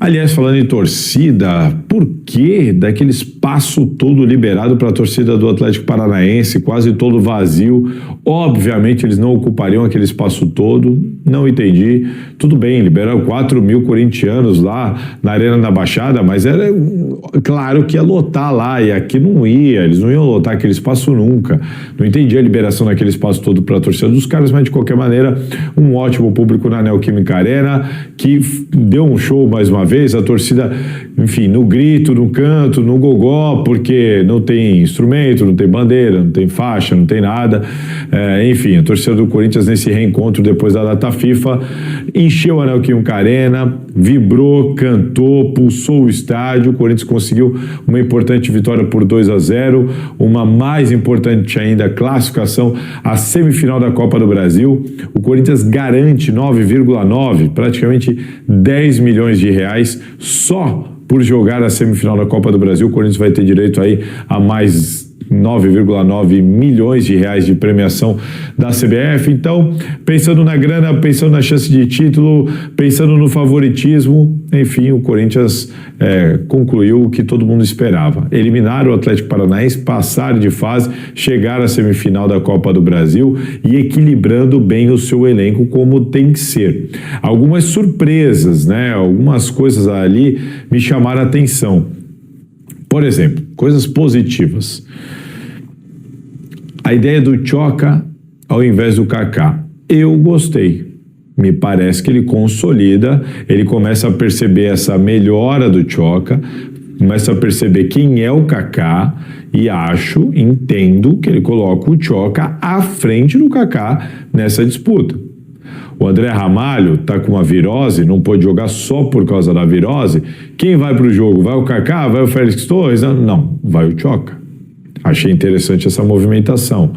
Aliás, falando em torcida, por que daquele espaço todo liberado para a torcida do Atlético Paranaense, quase todo vazio? Obviamente eles não ocupariam aquele espaço todo, não entendi. Tudo bem, liberaram 4 mil corintianos lá na Arena da Baixada, mas era claro que ia lotar lá, e aqui não ia, eles não iam lotar aquele espaço nunca. Não entendi a liberação daquele espaço todo para a torcida dos caras, mas de qualquer maneira, um ótimo público na Neoquímica Arena, que deu um show mais uma vez, a torcida, enfim, no grito, no canto, no gogó, porque não tem instrumento, não tem bandeira, não tem faixa, não tem nada. Enfim, a torcida do Corinthians nesse reencontro depois da data FIFA encheu a Neoquímica Arena, vibrou, cantou, pulsou o estádio. O Corinthians conseguiu uma importante vitória por 2-0, uma mais importante ainda, classificação à semifinal da Copa do Brasil. O Corinthians garante 9,9, praticamente 10 milhões de reais só por jogar a semifinal da Copa do Brasil. O Corinthians vai ter direito aí a mais 9,9 milhões de reais de premiação da CBF. Então, pensando na grana, pensando na chance de título, pensando no favoritismo, enfim, o Corinthians concluiu o que todo mundo esperava: eliminar o Atlético Paranaense, passar de fase, chegar à semifinal da Copa do Brasil e equilibrando bem o seu elenco como tem que ser. Algumas surpresas, né? Algumas coisas ali me chamaram a atenção. Por exemplo, coisas positivas. A ideia do Tchoca ao invés do Kaká. Eu gostei. Me parece que ele consolida, ele começa a perceber essa melhora do Tchoca, começa a perceber quem é o Kaká e entendo que ele coloca o Tchoca à frente do Kaká nessa disputa. O André Ramalho está com uma virose, não pode jogar só por causa da virose. Quem vai para o jogo? Vai o Kaká? Vai o Félix Torres? Não, vai o Tchoca. Achei interessante essa movimentação.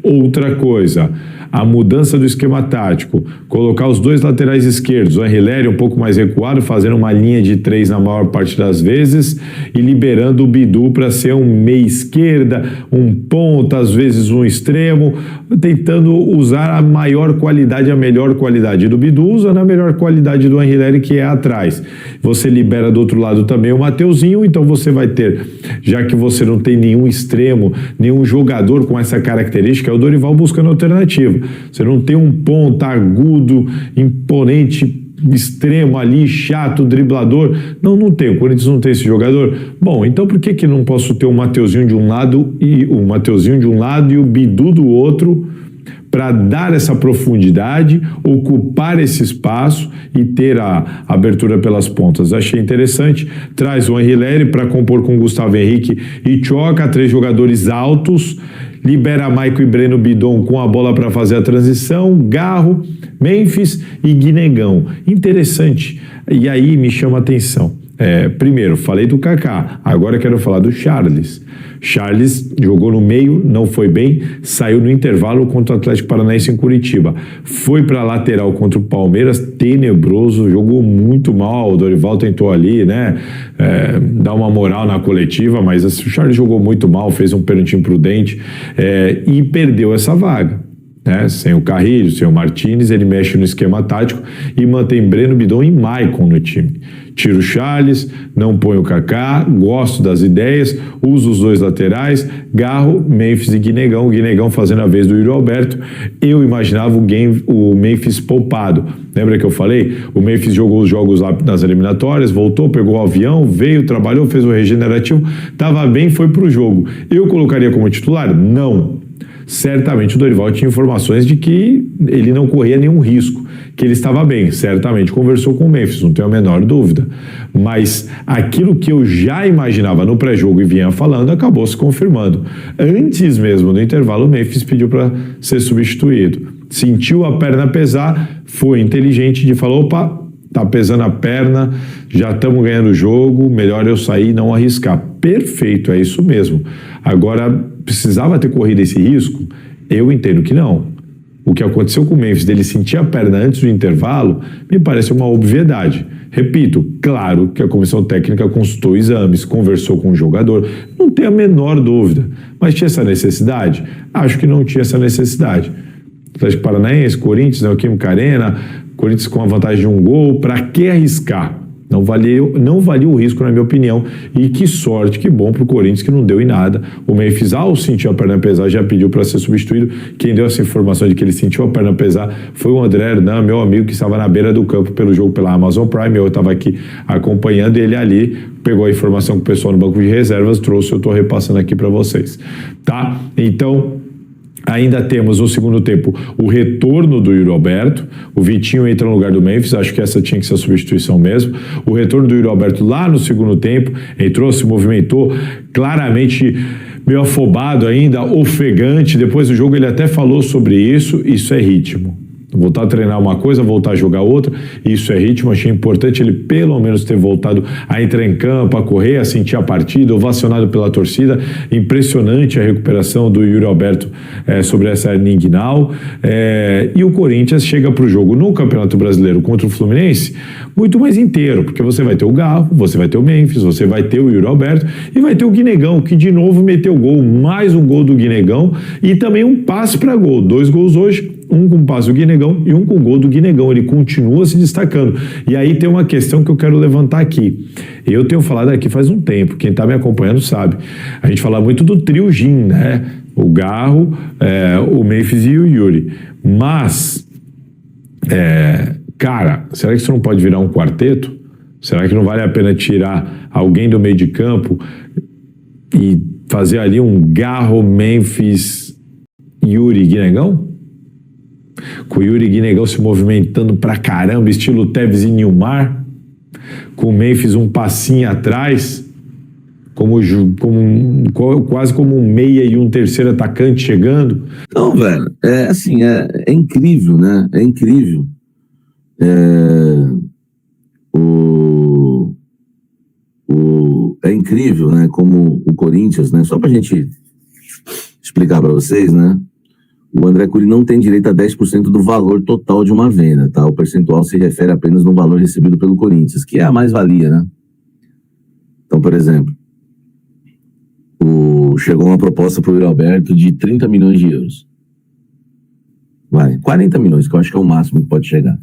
Outra coisa, a mudança do esquema tático, colocar os dois laterais esquerdos, o Henrileri um pouco mais recuado, fazendo uma linha de 3 na maior parte das vezes e liberando o Bidu para ser um meia esquerda, um ponta, às vezes um extremo, tentando usar a melhor qualidade do Bidu, usando a melhor qualidade do Henrileri, que é atrás. Você libera do outro lado também o Mateuzinho, então você vai ter, já que você não tem nenhum extremo, nenhum jogador com essa característica, é o Dorival buscando alternativa. Você não tem um ponta agudo, imponente, extremo ali, chato, driblador. Não tem. O Corinthians não tem esse jogador. Bom, então por que não posso ter o Mateuzinho de um lado e o Bidu do outro, para dar essa profundidade, ocupar esse espaço e ter a abertura pelas pontas? Achei interessante. Traz o Henrileri para compor com Gustavo Henrique e Tchoca, 3 jogadores altos. Libera Maico e Breno Bidon com a bola para fazer a transição, Garro, Memphis e Guinegão. Interessante. E aí me chama a atenção. Primeiro, falei do Kaká, agora quero falar do Charles. Charles jogou no meio, não foi bem, saiu no intervalo contra o Atlético Paranaense em Curitiba. Foi para a lateral contra o Palmeiras, tenebroso, jogou muito mal. O Dorival tentou ali, né, dar uma moral na coletiva, mas o Charles jogou muito mal, fez um pênalti imprudente e perdeu essa vaga. Sem o Carrilho, sem o Martínez, ele mexe no esquema tático e mantém Breno Bidon e Maicon no time. Tira o Charles, não põe o Kaká, gosto das ideias, usa os 2 laterais, Garro, Memphis e Guinegão. O Guinegão fazendo a vez do Yuri Alberto. Eu imaginava o Memphis poupado. Lembra que eu falei? O Memphis jogou os jogos lá nas eliminatórias, voltou, pegou o avião, veio, trabalhou, fez o regenerativo, estava bem, foi pro jogo. Eu colocaria como titular? Não. Certamente o Dorival tinha informações de que ele não corria nenhum risco, que ele estava bem. Certamente conversou com o Memphis, não tenho a menor dúvida. Mas aquilo que eu já imaginava no pré-jogo e vinha falando acabou se confirmando. Antes mesmo do intervalo, o Memphis pediu para ser substituído. Sentiu a perna pesar, foi inteligente de falar: opa, tá pesando a perna, já estamos ganhando o jogo, melhor eu sair e não arriscar. Perfeito, é isso mesmo. Agora, precisava ter corrido esse risco? Eu entendo que não. O que aconteceu com o Memphis, dele sentir a perna antes do intervalo, me parece uma obviedade. Repito, claro que a comissão técnica consultou exames, conversou com o jogador, não tem a menor dúvida. Mas tinha essa necessidade? Acho que não tinha essa necessidade. Atlético Paranaense, Corinthians, Neoquímica Arena, Corinthians com a vantagem de 1 gol, para que arriscar? Não valia o risco, na minha opinião. E que sorte, que bom pro Corinthians que não deu em nada. O Memphis, ao sentir a perna pesar, já pediu para ser substituído. Quem deu essa informação de que ele sentiu a perna pesar foi o André Hernan, meu amigo, que estava na beira do campo pelo jogo pela Amazon Prime. Eu estava aqui acompanhando ele ali, pegou a informação com o pessoal no banco de reservas, trouxe, eu estou repassando aqui para vocês. Tá? Então, ainda temos no segundo tempo o retorno do Yuri Alberto. O Vitinho entra no lugar do Memphis, acho que essa tinha que ser a substituição mesmo. O retorno do Yuri Alberto lá no segundo tempo, entrou, se movimentou, claramente meio afobado ainda, ofegante. Depois do jogo ele até falou sobre isso é ritmo. Voltar a treinar uma coisa, voltar a jogar outra, isso é ritmo. Achei importante ele pelo menos ter voltado a entrar em campo, a correr, a sentir a partida, ovacionado pela torcida. Impressionante a recuperação do Yuri Alberto sobre essa hernia inguinal. E o Corinthians chega para o jogo no Campeonato Brasileiro contra o Fluminense muito mais inteiro, porque você vai ter o Garro, você vai ter o Memphis, você vai ter o Yuri Alberto e vai ter o Guinegão, que de novo meteu gol, mais um gol do Guinegão e também um passe para gol, 2 gols hoje. Um com passe do Guinegão e um com gol do Guinegão. Ele continua se destacando. E aí tem uma questão que eu quero levantar aqui. Eu tenho falado aqui faz um tempo, quem está me acompanhando sabe. A gente fala muito do trio Gin, né? O Garro, o Memphis e o Yuri. Mas, cara, será que isso não pode virar um quarteto? Será que não vale a pena tirar alguém do meio de campo e fazer ali um Garro, Memphis, Yuri e Guinegão? Com o Yuri Guinegão se movimentando pra caramba, estilo Tevez e Nilmar, com o Memphis um passinho atrás, quase como um meia e um terceiro atacante chegando. Não, velho, é incrível, né? É incrível. É incrível, né? Como o Corinthians, né? Só pra gente explicar pra vocês, né? O André Curi não tem direito a 10% do valor total de uma venda, tá? O percentual se refere apenas no valor recebido pelo Corinthians, que é a mais-valia, né? Então, por exemplo, chegou uma proposta para o Yuri Alberto de 30 milhões de euros. 40 milhões, que eu acho que é o máximo que pode chegar.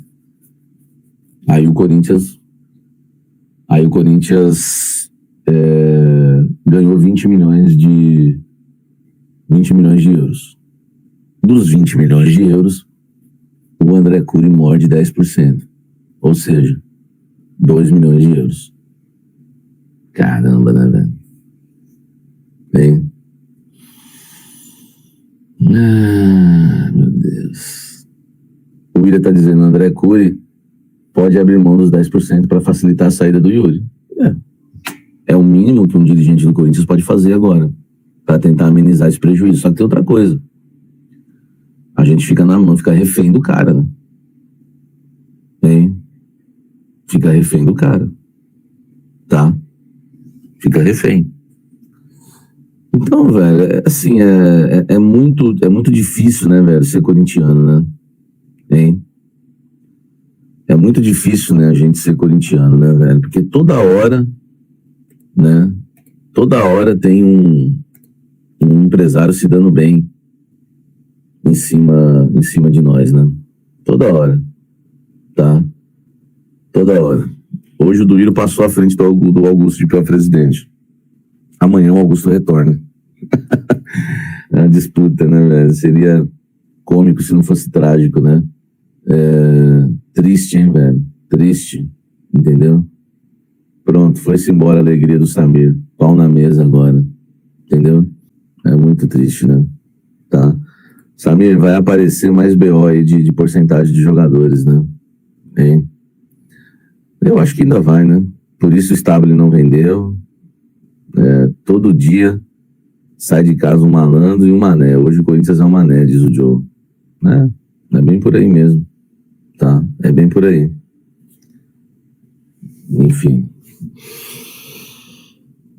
Aí o Corinthians ganhou 20 milhões de euros. Dos 20 milhões de euros, o André Curi morde 10%. Ou seja, 2 milhões de euros. Caramba, né, velho? Bem. Meu Deus. O Willian tá dizendo, o André Curi pode abrir mão dos 10% para facilitar a saída do Yuri. É o mínimo que um dirigente do Corinthians pode fazer agora, para tentar amenizar esse prejuízo. Só que tem outra coisa. A gente fica na mão, fica refém do cara, né? Fica refém do cara. Tá? Fica refém. Então, velho, é muito difícil, né, velho, ser corintiano, né? É muito difícil, né, a gente ser corintiano, né, velho? Porque toda hora, né? Toda hora tem um empresário se dando bem em cima de nós, né? Toda hora, tá? Toda hora. Hoje o Duílio passou à frente do Augusto de pior presidente. Amanhã o Augusto retorna. É uma disputa, né, velho? Seria cômico se não fosse trágico, né? Triste, hein, velho? Triste, entendeu? Pronto, foi-se embora a alegria do Samir. Pau na mesa agora, entendeu? É muito triste, né? Tá? Samir, vai aparecer mais BO aí de porcentagem de jogadores, né? Eu acho que ainda vai, né? Por isso o Stabile não vendeu. Todo dia sai de casa um malandro e um mané. Hoje o Corinthians é um mané, diz o Joe. É bem por aí mesmo. Tá? É bem por aí. Enfim.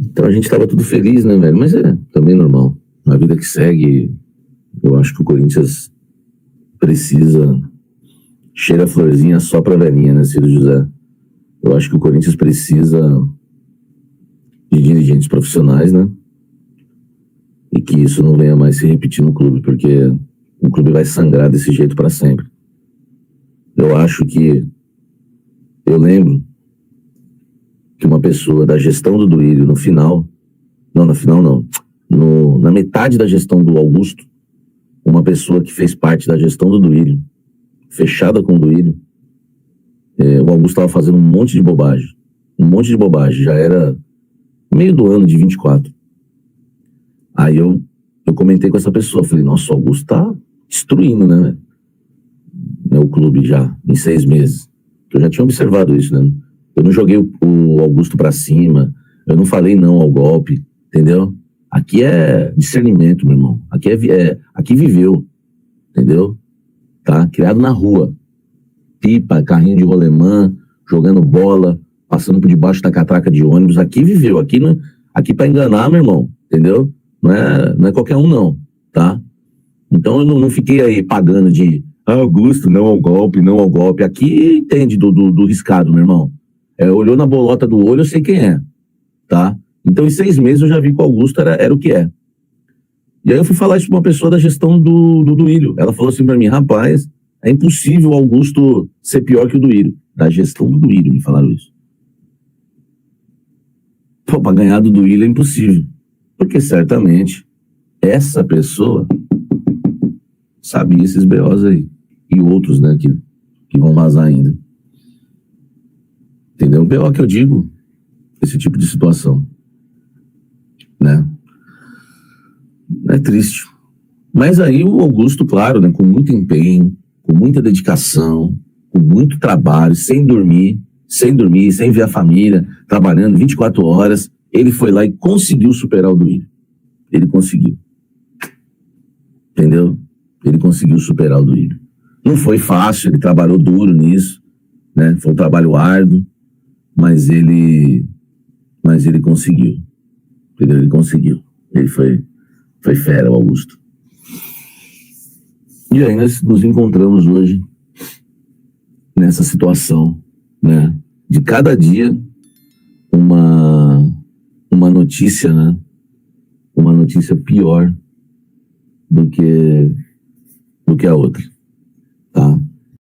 Então a gente tava tudo feliz, né, velho? Mas é também normal. Na vida que segue, eu acho que o Corinthians precisa... Cheira a florzinha só pra velhinha, né, Ciro José? Eu acho que o Corinthians precisa de dirigentes profissionais, né? E que isso não venha mais se repetir no clube, porque o clube vai sangrar desse jeito para sempre. Eu acho que... Eu lembro que uma pessoa da gestão do Duílio no final não, na metade da gestão do Augusto, uma pessoa que fez parte da gestão do Duílio, fechada com o Duílio, o Augusto estava fazendo um monte de bobagem, já era meio do ano de 24. Aí eu comentei com essa pessoa, falei, nossa, o Augusto tá destruindo, né, o clube já, em 6 meses. Eu já tinha observado isso, né? Eu não joguei o Augusto pra cima, eu não falei não ao golpe, entendeu? Aqui é discernimento, meu irmão. Aqui viveu, entendeu? Tá? Criado na rua. Pipa, carrinho de rolemã, jogando bola, passando por debaixo da catraca de ônibus. Aqui viveu. Aqui pra enganar, meu irmão, entendeu? Não é qualquer um, não, tá? Então eu não fiquei aí pagando de Augusto, não ao golpe. Aqui entende do riscado, meu irmão. Olhou na bolota do olho, eu sei quem é, tá? Então, em 6 meses, eu já vi que o Augusto era o que é. E aí eu fui falar isso pra uma pessoa da gestão do Duílio. Ela falou assim pra mim, rapaz, é impossível o Augusto ser pior que o Duílio. Da gestão do Duílio, me falaram isso. Pô, pra ganhar do Duílio é impossível. Porque, certamente, essa pessoa sabia esses BOs aí. E outros, né, que vão vazar ainda. Entendeu? O BO que eu digo, esse tipo de situação. Né? É triste. Mas aí o Augusto, claro, né, com muito empenho, com muita dedicação, com muito trabalho, sem dormir, sem ver a família, trabalhando 24 horas, ele foi lá e conseguiu superar o Duílio. Ele conseguiu. Entendeu? Ele conseguiu superar o Duílio. Não foi fácil, ele trabalhou duro nisso, né? Foi um trabalho árduo, mas ele conseguiu. Entendeu? Ele conseguiu. Ele foi fera, o Augusto. E aí nós nos encontramos hoje nessa situação, né? De cada dia uma notícia, né? Uma notícia pior do que a outra, tá?